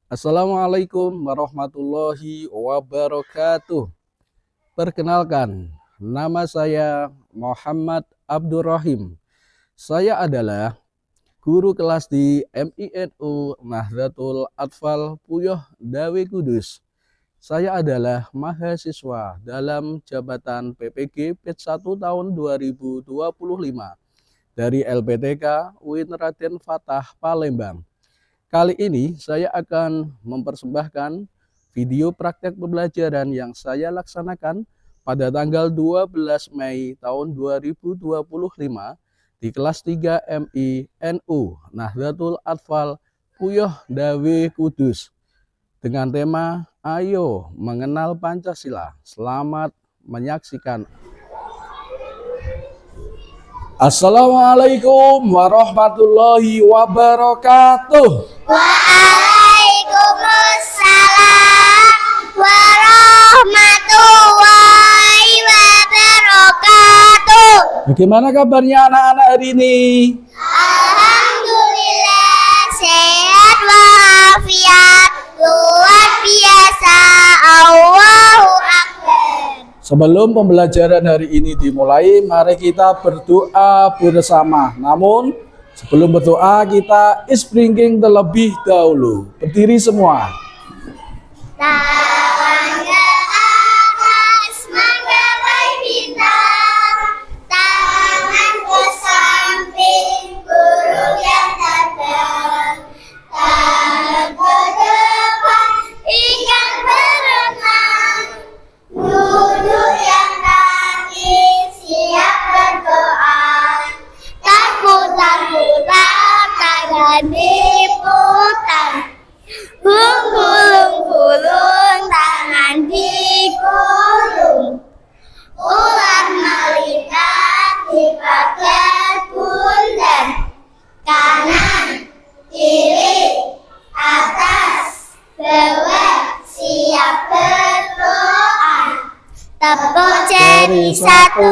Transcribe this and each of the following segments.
Assalamualaikum warahmatullahi wabarakatuh. Perkenalkan, nama saya Muhammad Abdurrahim. Saya adalah guru kelas di MINU Nahdlatul Atfal Puyoh Dawe Kudus. Saya adalah mahasiswa dalam jabatan PPG PET 1 tahun 2025 dari LPTK UIN Raden Fatah Palembang. Kali ini saya akan mempersembahkan video praktek pembelajaran yang saya laksanakan pada tanggal 12 Mei tahun 2025 di kelas 3 MINU Nahdlatul Atfal Puyoh Dawe Kudus dengan tema Ayo Mengenal Pancasila. Selamat menyaksikan. Assalamualaikum warahmatullahi wabarakatuh. Waalaikumsalam warahmatullahi wabarakatuh. Bagaimana kabarnya anak-anak hari ini? Alhamdulillah sehat walafiat, luar biasa. Allahu Akbar. Sebelum pembelajaran hari ini dimulai, mari kita berdoa bersama. Namun sebelum berdoa, kita isbringking terlebih dahulu. Berdiri semua. Tangan ke atas menggapai bintang, tangan ke samping burung yang terbang, tangan ke depan ikan berenang, duduk yang tangis siap berdoa, tak putar-putar tangan diputar. Gulung-gulung tangan digulung, ular melihat dipakai bundar, kanan, kiri, atas, bawah, siap berdoa. Tepuk jari satu,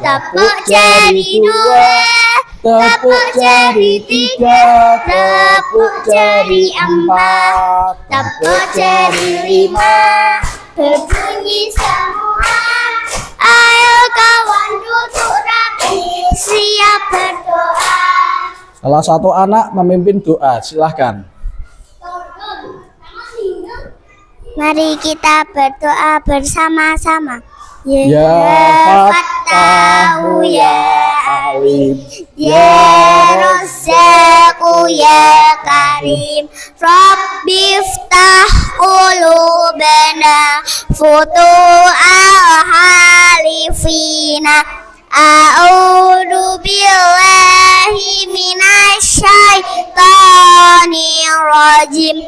tepuk jari dua, tepuk jari tiga, tepuk jari empat, tepuk jari lima, berbunyi semua. Ayo kawan duduk rapi, siap berdoa. Salah satu anak memimpin doa, silahkan. Mari kita berdoa bersama-sama. Ya Fattahu ya Alim, Ya Razzaqu ya Karim, Rabbiftah qulubana futu'al halifina, a'udzu billahi minasyaitonir rajim.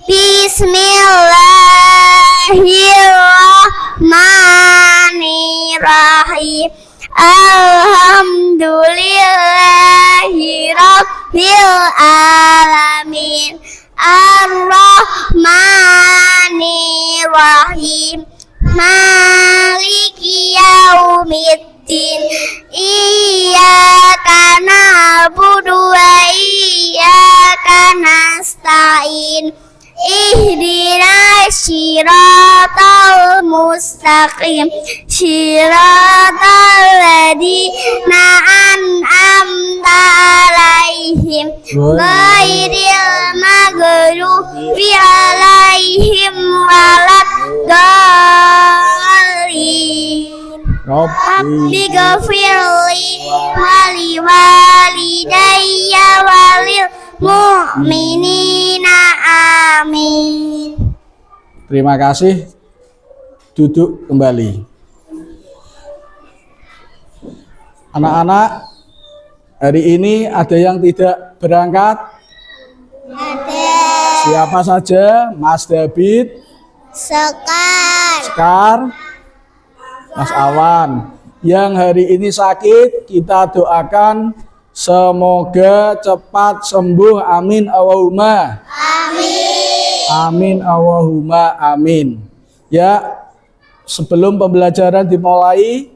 Bismillahirrahmanirrahim. Alhamdulillahi rabbil alamin. Ar-Rahmanir-Rahim. Maliki yaumiddin. Iyyaka na'budu wa iyyaka nasta'in. Ihdinas siratal mustaqim, siratal ladzina an'amta alaihim, ghairil maghdubi alaihim waladdallin. Rabbi ghafirli wali walidayya walil mu'minina, amin. Terima kasih. Duduk kembali. Anak-anak, hari ini ada yang tidak berangkat? Ada. Siapa saja? Mas David, Sekar, Mas Awan. Yang hari ini sakit, kita doakan semoga cepat sembuh. Amin Allahumma. Amin. Amin Allahumma amin. Ya, sebelum pembelajaran dimulai,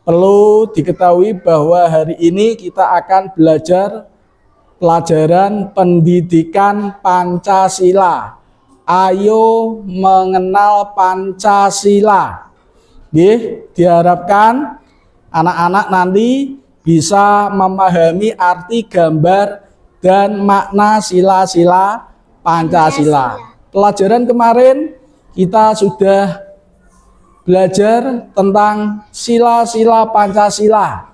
perlu diketahui bahwa hari ini kita akan belajar pelajaran pendidikan Pancasila. Ayo mengenal Pancasila. Diharapkan anak-anak nanti bisa memahami arti gambar dan makna sila-sila Pancasila. Pelajaran kemarin kita sudah belajar tentang sila-sila Pancasila.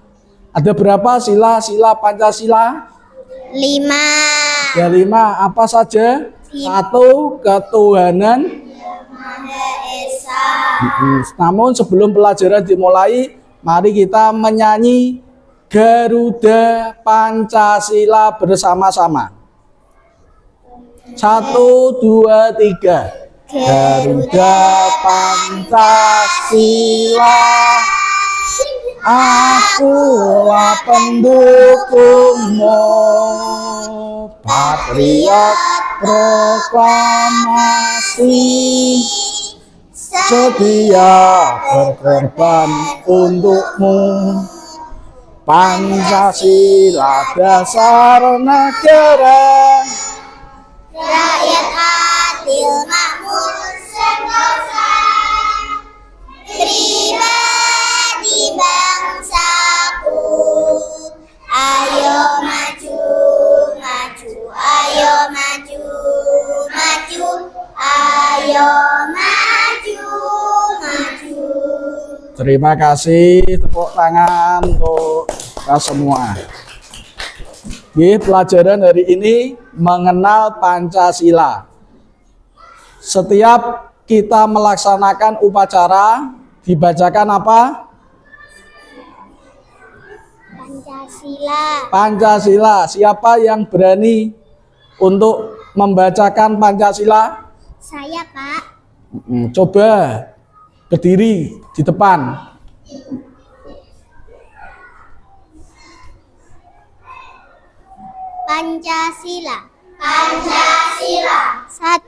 Ada berapa sila-sila Pancasila? 5. Ya 5. Apa saja? 1. Ketuhanan Maha Esa. Namun sebelum pelajaran dimulai, mari kita menyanyi Garuda Pancasila bersama-sama. 1, 2, 3. Garuda Pancasila, akulah pendukungmu, patriot proklamasi, setia berkorban untukmu. Pancasila dasar negara, Rakyat adil makmur sentosa, pribadi bangsaku. Ayo maju, maju, ayo maju, maju, ayo maju, maju. Terima kasih, tepuk tangan untuk kita semua. Pelajaran hari ini mengenal Pancasila. Setiap kita melaksanakan upacara, dibacakan apa? Pancasila. Pancasila. Siapa yang berani untuk membacakan Pancasila? Saya, Pak. Coba berdiri di depan. Pancasila. Pancasila. 1.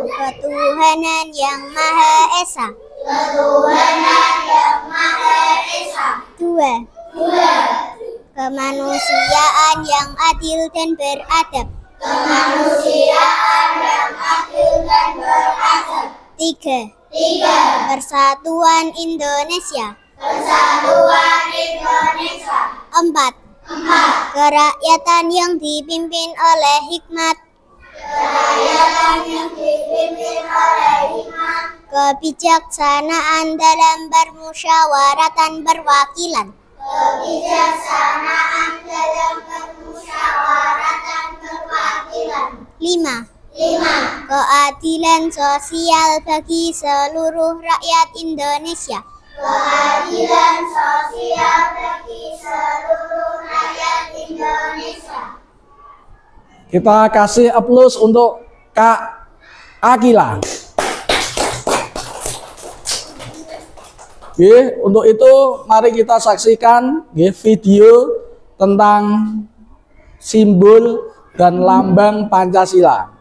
Ketuhanan yang Maha Esa. Ketuhanan yang Maha Esa. 2. Kemanusiaan yang adil dan beradab. Kemanusiaan yang adil dan beradab. 3. Persatuan Indonesia. Persatuan Indonesia. 4. Kerakyatan yang dipimpin oleh hikmat. Kerakyatan yang dipimpin oleh hikmat. Kebijaksanaan dalam bermusyawaratan berwakilan. Kebijaksanaan dalam bermusyawaratan berwakilan. 5. Keadilan sosial bagi seluruh rakyat Indonesia. Keadilan sosial bagi seluruh rakyat Indonesia. Kita kasih aplaus untuk Kak Akila. Untuk itu mari kita saksikan video tentang simbol dan lambang Pancasila.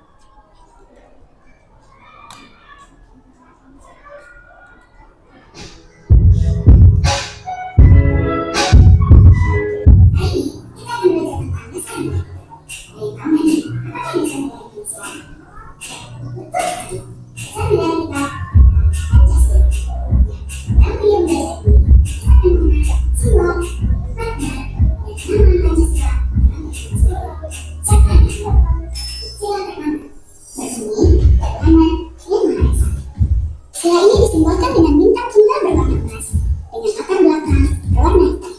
Sila ini disimbolkan dengan bintang tunggal berwarna emas dengan latar belakang berwarna hitam.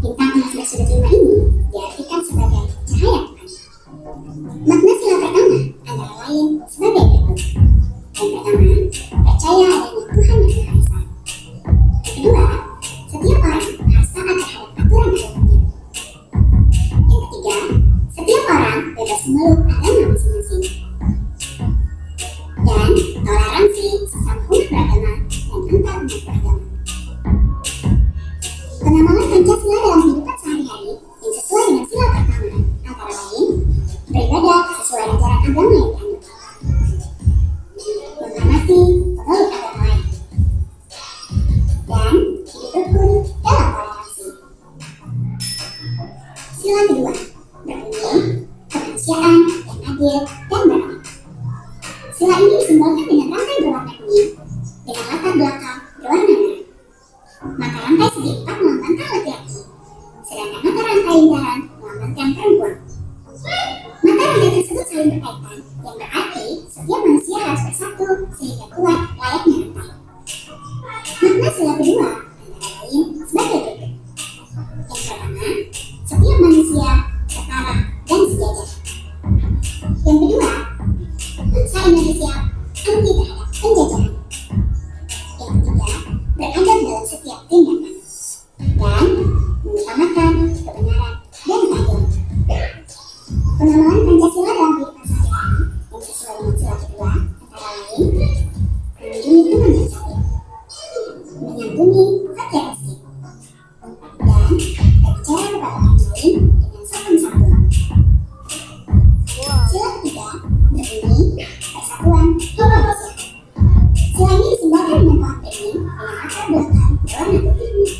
Bintang emas bersudut 5 ini diartikan sebagai cahaya Tuhan. Makna sila pertama antara lain sebagai berikut. Yang pertama, percaya adanya Tuhan yang Maha Esa. Yang kedua, setiap orang harus taat terhadap aturan-aturannya. Yang ketiga, setiap orang bebas memeluk agama masing-masing. Dan toleransi sesama umat beragama dan antar umat beragama. tidak kuat layaknya rantai. Makna sila kedua antara lain sebagai berikut. Yang pertama, setiap manusia setara dan sejajar. Yang kedua, bangsa Indonesia anti terhadap penjajahan. Yang ketiga, beradab dalam setiap tindakan dan mengutamakan kebenaran dan keadilan. Pengamalan Pancasila dalam kehidupan sehari-hari yang sesuai dengan sila kedua antara lain mengunjungi teman yang sakit, menyambungi fakir miskin, dan berbicara kepada orang lain dengan sopan santun. Sila ketiga berbunyi persatuan Indonesia. Sila ini disimbolkan dengan pohon beringin dengan latar belakang berwarna putih.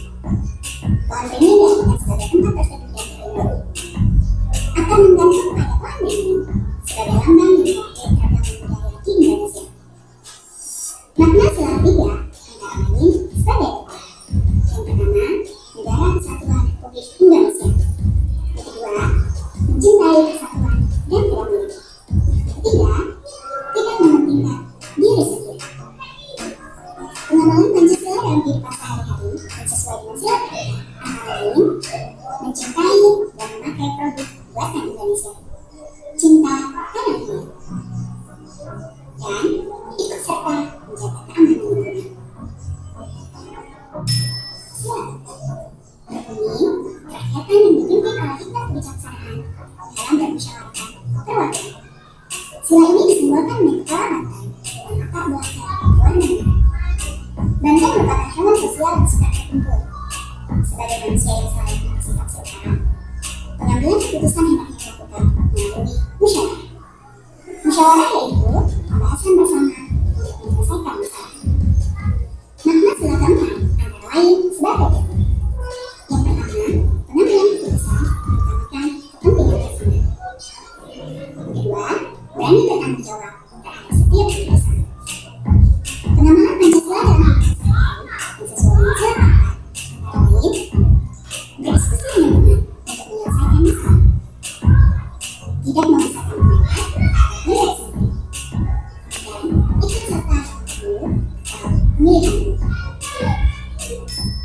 Pohon beringin dijadikan sebagai tempat berteduh dan berlindung akan menggantung pada pohon beringin sebagai lambang yang mewakili keragaman budaya di Indonesia. Makna sila ketiga antara lain sebagai berikut. Yang pertama, negara kesatuan Republik Indonesia. Yang kedua, mencintai persatuan dan kedamaian. Yang ketiga, tidak mementingkan diri sendiri. Pengamalan Pancasila dalam kehidupan sehari-hari yang sesuai dengan sila ketiga antara lain mencintai dan memakai produk buatan Indonesia, cinta tanah air, dan ikut serta menjaga keamanan lingkungan. Sila berbunyi kerakyatan yang dipimpin oleh hikmat kebijaksanaan dalam bermusyawarah perwakilan. Sila ini disimbolkan dengan kepala banteng dengan latar belakang berwarna merah. Banteng merupakan hewan sosial yang suka berkumpul. Sebagai manusia yang selalu punya sifat seutara, pengambilan keputusan hendaknya dilakukan melalui musyawarah. Musyawarah yaitu pembahasan bersama untuk menyelesaikan masalah. Makna sila keempat antara lain sebagai berikut. Yang pertama, pengambilan keputusan mengutamakan kepentingan bersama. Yang kedua, berani bertanggung jawab terhadap setiap keputusan. Pengamalan Pancasila dalam kehidupan sehari-hari yang sesuai dengan sila keempat antara lain berdiskusi dengan teman untuk menyelesaikan masalah. Tidak memaksakan pendapat atau pendapat sendiri. Dan ikut serta memilih.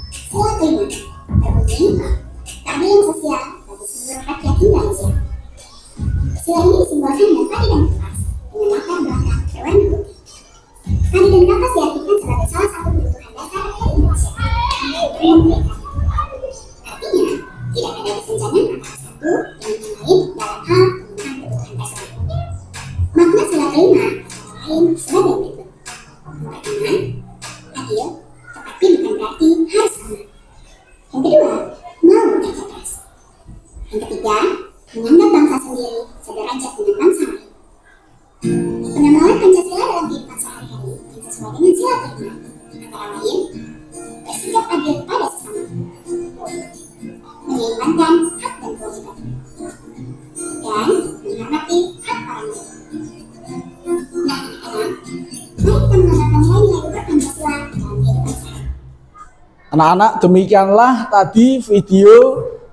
Sila kelima berbunyi keadilan sosial bagi seluruh rakyat Indonesia. Sila ini disimbolkan dengan padi dan kapas dengan latar belakang berwarna putih. Padi dan kapas diartikan sebagai salah satu kebutuhan dasar rakyat Indonesia untuk mereka. Artinya, tidak ada kesenjangan antara satu dengan yang lain dalam hal pemenuhan kebutuhan dasar. Makna sila kelima antara lain sebagai berikut. Yang pertama, adil, tetapi bukan berarti harus sama. Yang kedua, mau kerja keras. Yang ketiga, menganggap bangsa sendiri sederajat dengan bangsa lain. Pengamalan Pancasila dalam kehidupan sehari-hari yang sesuai dengan sila kelima antara lain bersikap adil kepada sesama, menyeimbangkan hak dan kewajiban, dan menghormati hak orang lain. Nah, anak-anak, mari kita mengamalkan nilai-nilai luhur Pancasila dalam kehidupan sehari. Anak-anak, demikianlah tadi video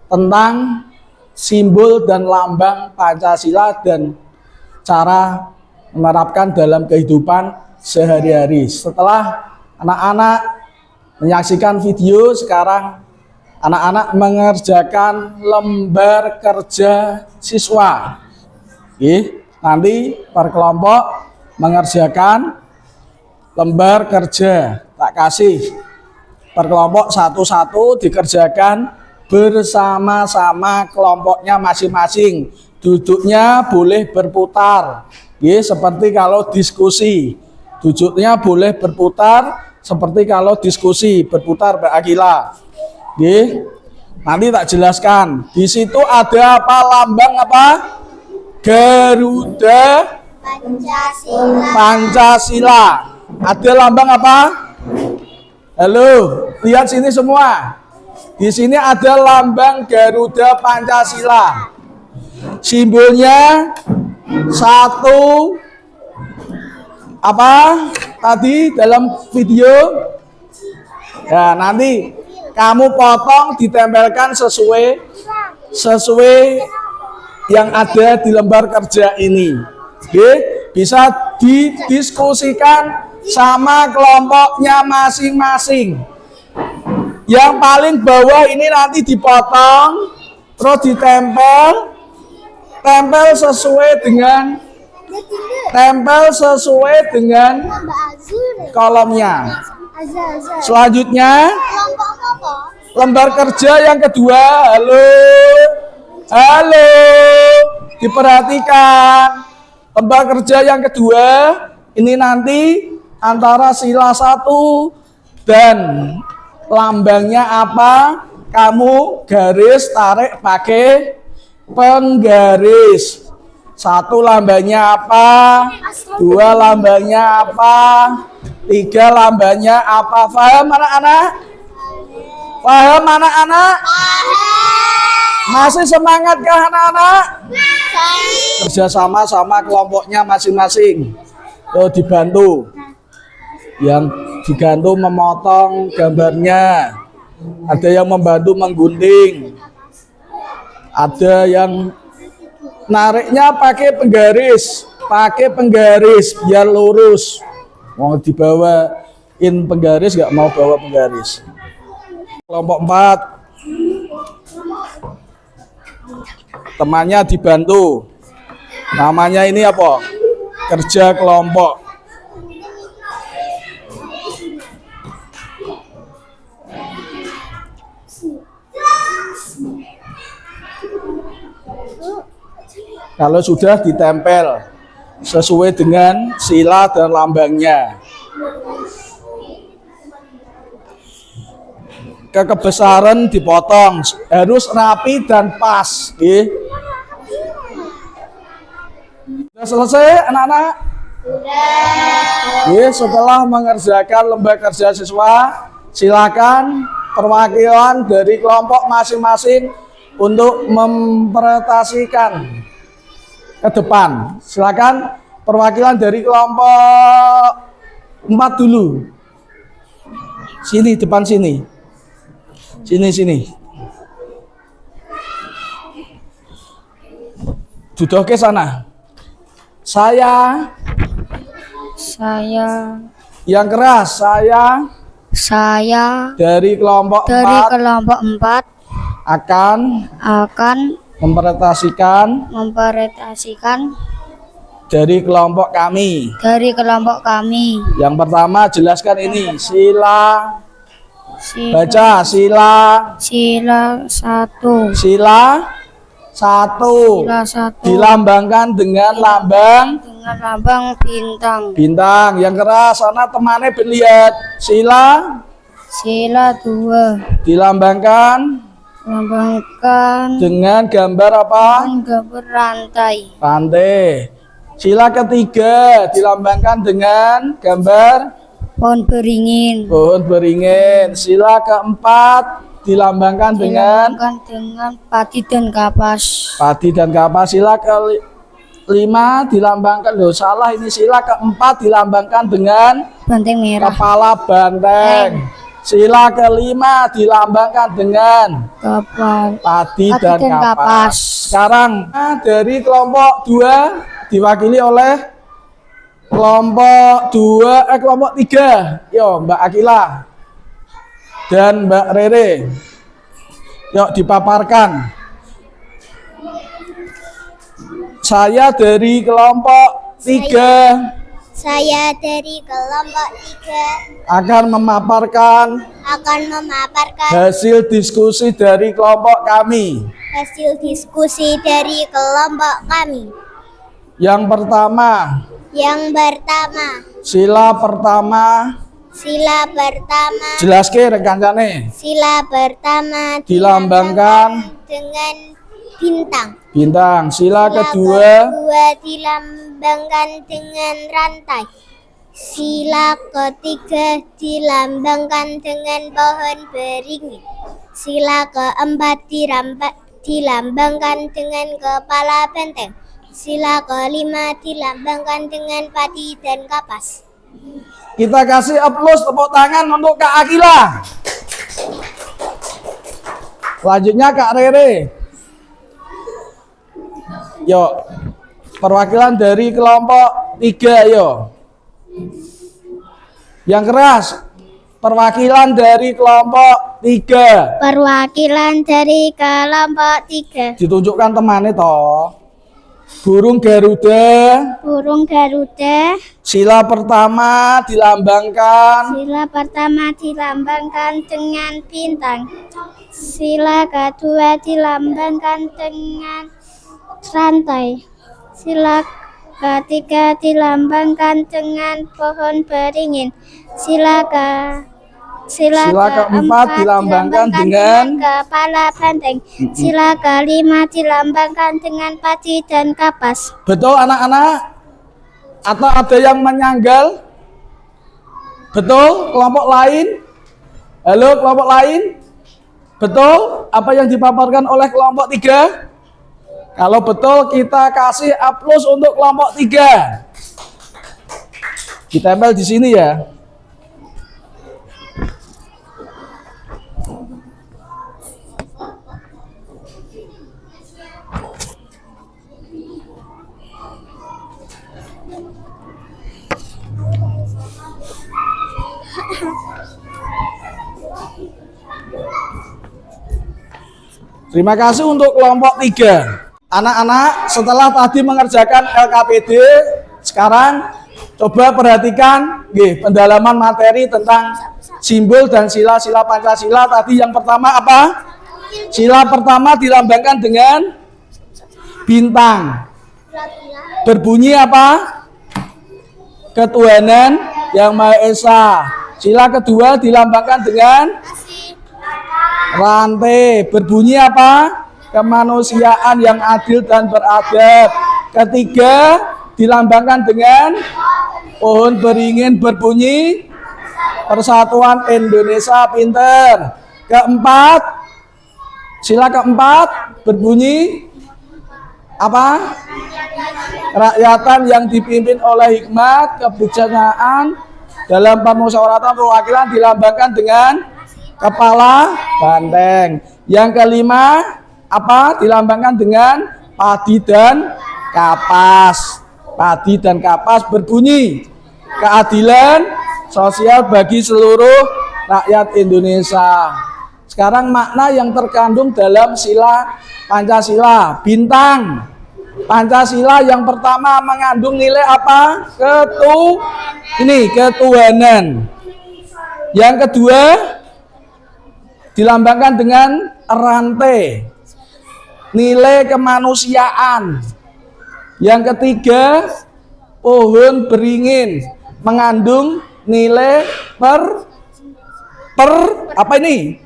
tentang simbol dan lambang Pancasila dan cara menerapkan dalam kehidupan sehari-hari. Setelah anak-anak menyaksikan video, sekarang anak-anak mengerjakan lembar kerja siswa. Oke, nanti per kelompok mengerjakan lembar kerja. Tak kasih per kelompok satu-satu dikerjakan bersama-sama kelompoknya masing-masing. Duduknya boleh berputar, seperti kalau diskusi. Duduknya boleh berputar seperti kalau diskusi, berputar Mbak Akila. Nanti tak jelaskan. Di situ ada apa? Lambang apa? Garuda Pancasila. Ada lambang apa? Halo, lihat sini semua. Di sini ada lambang Garuda Pancasila. Simbolnya satu apa tadi dalam video? Ya, nanti kamu potong ditempelkan sesuai yang ada di lembar kerja ini. Oke, bisa didiskusikan sama kelompoknya masing-masing. Yang paling bawah ini nanti dipotong, terus ditempel, tempel sesuai dengan kolomnya. Selanjutnya lembar kerja yang kedua. Halo, diperhatikan. Lembar kerja yang kedua ini nanti antara sila 1 dan lambangnya apa, kamu garis tarik pakai penggaris. 1 lambangnya apa, 2 lambangnya apa, 3 lambangnya apa. Paham anak-anak? Paham anak-anak? Masih semangatkah anak-anak? Kerjasama sama kelompoknya masing-masing. Tuh dibantu. Yang dibantu memotong gambarnya. Ada yang membantu menggunting. Ada yang nariknya pakai penggaris biar lurus. Mau dibawain penggaris nggak mau bawa penggaris. Kelompok 4 temannya dibantu. Namanya ini apa? Kerja kelompok. Kalau sudah ditempel sesuai dengan sila dan lambangnya. Kebesaran dipotong, harus rapi dan pas. Sudah selesai anak-anak? Setelah mengerjakan lembar kerja siswa, silakan perwakilan dari kelompok masing-masing untuk mempresentasikan ke depan. Silakan perwakilan dari kelompok 4 dulu. Sini, depan sini. Sini. Duduk ke sana. Saya yang keras, saya dari kelompok 4 akan mempresentasikan dari kelompok kami. Yang pertama jelaskan ini sila. Baca sila 1. Dilambangkan dengan lambang bintang. Yang keras sana temannya lihat. Sila 2. Dilambangkan dengan gambar apa? Gambar rantai. Sila ketiga dilambangkan dengan gambar Pohon beringin. Sila keempat dilambangkan dengan padi dan kapas. Sila kelima dilambangkan, sila keempat dilambangkan dengan banteng merah. Kepala banteng. Sila kelima dilambangkan dengan padi dan kapas. Sekarang dari kelompok 2 diwakili oleh kelompok 3. Yo, Mbak Akila dan Mbak Rere. Yuk dipaparkan. Saya dari kelompok 3. Akan memaparkan hasil diskusi dari kelompok kami. Yang pertama, sila pertama. Jelaskan rekan-rekan. Sila pertama dilambangkan dengan bintang. Sila kedua dilambangkan dengan rantai. Sila ketiga dilambangkan dengan pohon beringin. Sila keempat dilambangkan dengan kepala benteng. Sila kelima dilambangkan dengan padi dan kapas. Kita kasih aplaus tepuk tangan untuk Kak Akila. Selanjutnya Kak Rere. Yuk, perwakilan dari kelompok 3 yo. Yang keras. Perwakilan dari kelompok 3. Perwakilan dari kelompok 3. Ditunjukkan temannya toh. Burung Garuda. Burung Garuda. Sila pertama dilambangkan. Sila pertama dilambangkan dengan bintang. Sila kedua dilambangkan dengan rantai. Sila ketiga dilambangkan dengan pohon beringin. Sila keempat dilambangkan dengan kepala banteng. Sila kelima dilambangkan dengan padi dan kapas. Betul anak-anak? Atau ada yang menyanggal? Betul? Kelompok lain? Halo kelompok lain? Betul? Apa yang dipaparkan oleh kelompok 3? Kalau betul kita kasih aplaus untuk kelompok 3. Ditempel di sini ya. Terima kasih untuk kelompok 3. Anak-anak, setelah tadi mengerjakan LKPD, sekarang coba perhatikan pendalaman materi tentang simbol dan sila-sila Pancasila. Tadi yang pertama apa? Sila pertama dilambangkan dengan bintang. Berbunyi apa? Ketuhanan Yang Maha Esa. Sila kedua dilambangkan dengan rantai. Berbunyi apa? Kemanusiaan yang adil dan beradab. Ketiga dilambangkan dengan pohon beringin. Berbunyi Persatuan Indonesia Pinter. Keempat, sila keempat berbunyi apa? Rakyatan yang dipimpin oleh hikmat, kebijaksanaan dalam permusyawaratan perwakilan dilambangkan dengan kepala banteng. Yang kelima apa? Dilambangkan dengan padi dan kapas. Padi dan kapas berbunyi keadilan sosial bagi seluruh rakyat Indonesia. Sekarang makna yang terkandung dalam sila Pancasila. Bintang. Pancasila yang pertama mengandung nilai apa? Ketuhanan. Yang kedua dilambangkan dengan rantai, nilai kemanusiaan. Yang ketiga pohon beringin mengandung nilai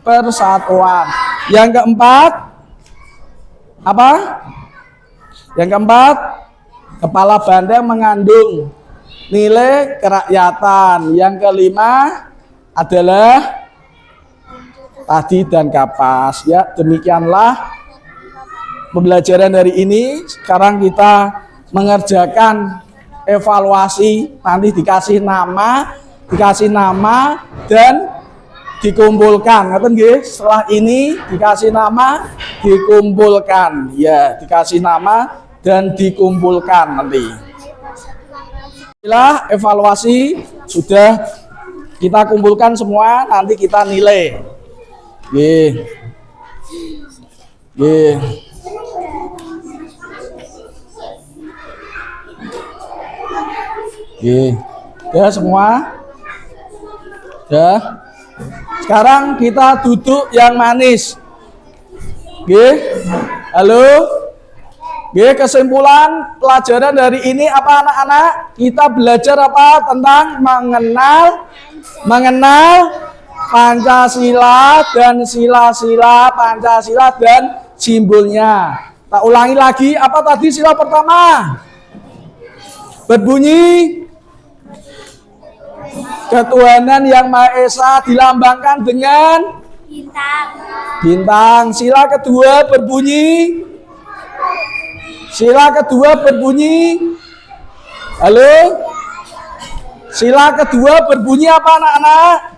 persatuan. Yang keempat apa? Yang keempat, kepala banteng mengandung nilai kerakyatan. Yang kelima adalah padi dan kapas. Ya, demikianlah pembelajaran hari ini. Sekarang kita mengerjakan evaluasi. Nanti dikasih nama dan dikumpulkan. Ngerti nggih? Setelah ini dikasih nama, dikumpulkan. Ya, dikasih nama dan dikumpulkan nanti. Inilah evaluasi sudah kita kumpulkan semua, nanti kita nilai. Nggih. Nggih. Nggih. Ya semua? Ya. Sekarang kita duduk yang manis. Nggih. Halo. Nggih, kesimpulan pelajaran dari ini apa anak-anak? Kita belajar apa? Tentang mengenal Pancasila dan sila-sila Pancasila dan simbolnya. Tak ulangi lagi, apa tadi sila pertama? Berbunyi ketuhanan yang Maha Esa dilambangkan dengan bintang. Sila kedua berbunyi halo? Sila kedua berbunyi apa anak-anak?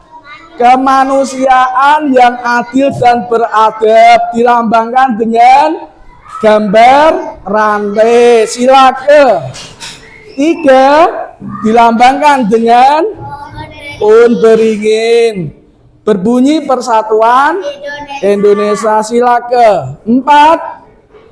Kemanusiaan yang adil dan beradab dilambangkan dengan gambar rantai. Sila ketiga dilambangkan dengan pun beringin. Berbunyi Persatuan Indonesia. Sila ke-4,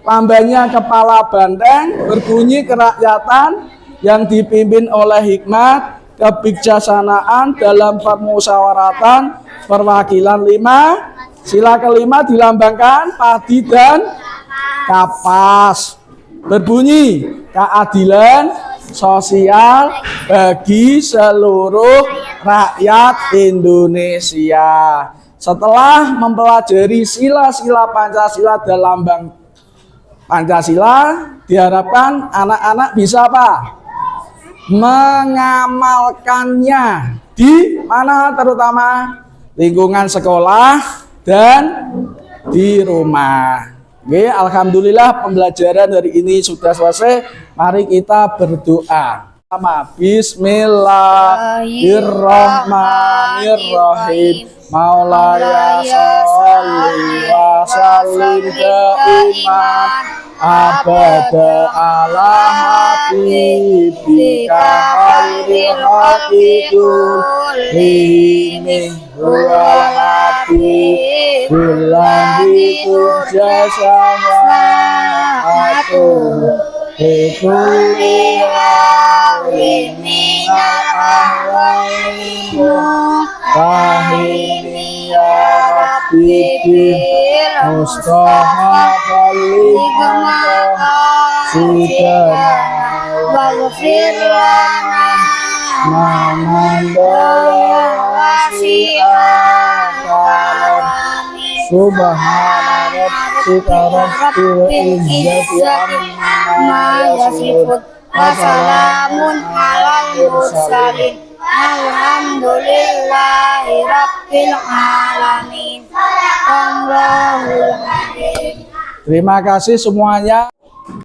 lambangnya kepala banteng, berbunyi kerakyatan yang dipimpin oleh hikmat, kebijaksanaan dalam permusyawaratan, perwakilan. 5, sila ke-5 dilambangkan padi dan kapas, berbunyi keadilan sosial bagi seluruh rakyat Indonesia. Setelah mempelajari sila-sila Pancasila dan lambang Pancasila, diharapkan anak-anak bisa apa? Mengamalkannya di mana, terutama lingkungan sekolah dan di rumah. Oke, alhamdulillah pembelajaran hari ini sudah selesai. Mari kita berdoa. Bismillahirrahmanirrahim. Maulaya sholli wa sallim daiman abada ala habibika khairil khalqil ini huwa habib billahi turjasa aku bikulli minal ahwaimu Fahini ya Rabbi Mustafa Balihana Sidana Waghfir lana Mamandaya wasi'an Subhana Rabbika Rabbil Izzati Amma yasifun Wassalamun alal mursalin Alhamdulillahi Rabbil Alamin. Terima kasih semuanya.